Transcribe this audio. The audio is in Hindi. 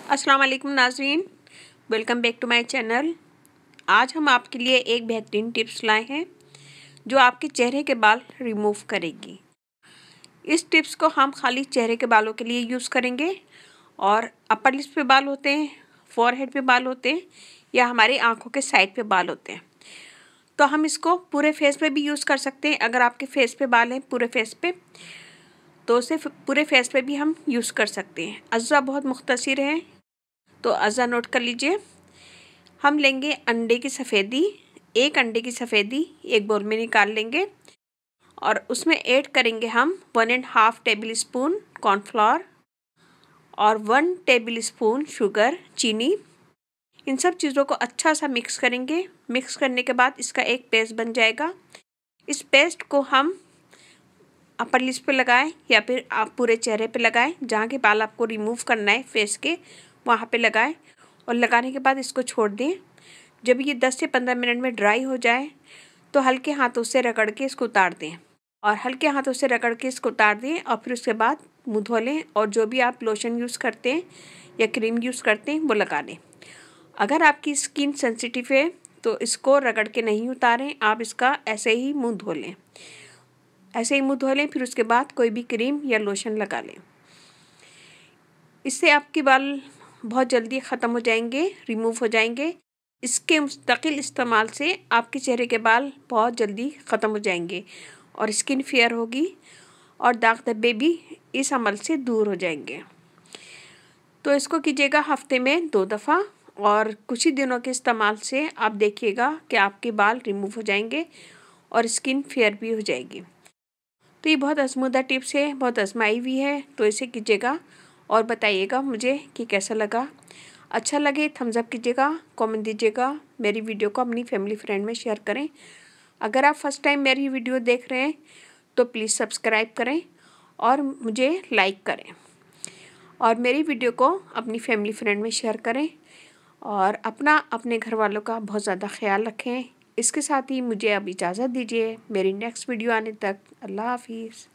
अस्सलाम वालेकुम नाज़रीन, welcome back to my channel. आज हम आपके लिए एक बेहतरीन टिप्स लाए हैं जो आपके चेहरे के बाल रिमूव करेगी। इस टिप्स को हम खाली चेहरे के बालों के लिए यूज़ करेंगे और अपर लिप्स पे बाल होते हैं, फोरहेड पे बाल होते हैं या हमारी आँखों के साइड पे बाल होते हैं, तो हम इसको पूरे फेस पे भी यूज़ कर सकते हैं। अगर आपके फेस पे बाल हैं पूरे फेस पे, तो उसे पूरे फेस पे भी हम यूज़ कर सकते हैं। अज्जा बहुत मुख्तसर है, तो अज़ा नोट कर लीजिए। हम लेंगे अंडे की सफ़ेदी, एक अंडे की सफ़ेदी एक बाउल में निकाल लेंगे और उसमें ऐड करेंगे हम 1.5 टेबल स्पून कॉर्नफ्लोर और 1 टेबल स्पून शुगर, चीनी। इन सब चीज़ों को अच्छा सा मिक्स करेंगे। मिक्स करने के बाद इसका एक पेस्ट बन जाएगा। इस पेस्ट को हम अपर लिप्स पे लगाएं या फिर आप पूरे चेहरे पे लगाएं। जहाँ के बाल आपको रिमूव करना है फेस के, वहाँ पे लगाएं और लगाने के बाद इसको छोड़ दें। जब ये 10 से 15 मिनट में ड्राई हो जाए तो हल्के हाथों से रगड़ के इसको उतार दें और हल्के हाथों से रगड़ के इसको उतार दें और फिर उसके बाद मुँह धो लें और जो भी आप लोशन यूज़ करते हैं या क्रीम यूज़ करते हैं वो लगा लें। अगर आपकी स्किन सेंसिटिव है तो इसको रगड़ के नहीं उतारें, आप इसका ऐसे ही मुँह धो लें। ऐसे ही मुँह धो लें, फिर उसके बाद कोई भी क्रीम या लोशन लगा लें। इससे आपके बाल बहुत जल्दी ख़त्म हो जाएंगे, रिमूव हो जाएंगे। इसके मुस्तकिल इस्तेमाल से आपके चेहरे के बाल बहुत जल्दी ख़त्म हो जाएंगे और स्किन फेयर होगी और दाग धब्बे भी इस अमल से दूर हो जाएंगे। तो इसको कीजिएगा हफ्ते में 2 दफ़ा और कुछ ही दिनों के इस्तेमाल से आप देखिएगा कि आपके बाल रिमूव हो जाएंगे और स्किन फेयर भी हो जाएगी। तो ये बहुत आजमूदा टिप्स है, बहुत आजमाई हुई है, तो इसे कीजिएगा और बताइएगा मुझे कि कैसा लगा। अच्छा लगे थम्स अप कीजिएगा, कमेंट दीजिएगा, मेरी वीडियो को अपनी फैमिली फ्रेंड में शेयर करें। अगर आप फर्स्ट टाइम मेरी वीडियो देख रहे हैं तो प्लीज़ सब्सक्राइब करें और मुझे लाइक करें और मेरी वीडियो को अपनी फैमिली फ्रेंड में शेयर करें और अपने घर वालों का बहुत ज़्यादा ख्याल रखें। इसके साथ ही मुझे अब इजाज़त दीजिए। मेरी नेक्स्ट वीडियो आने तक अल्लाह हाफिज़।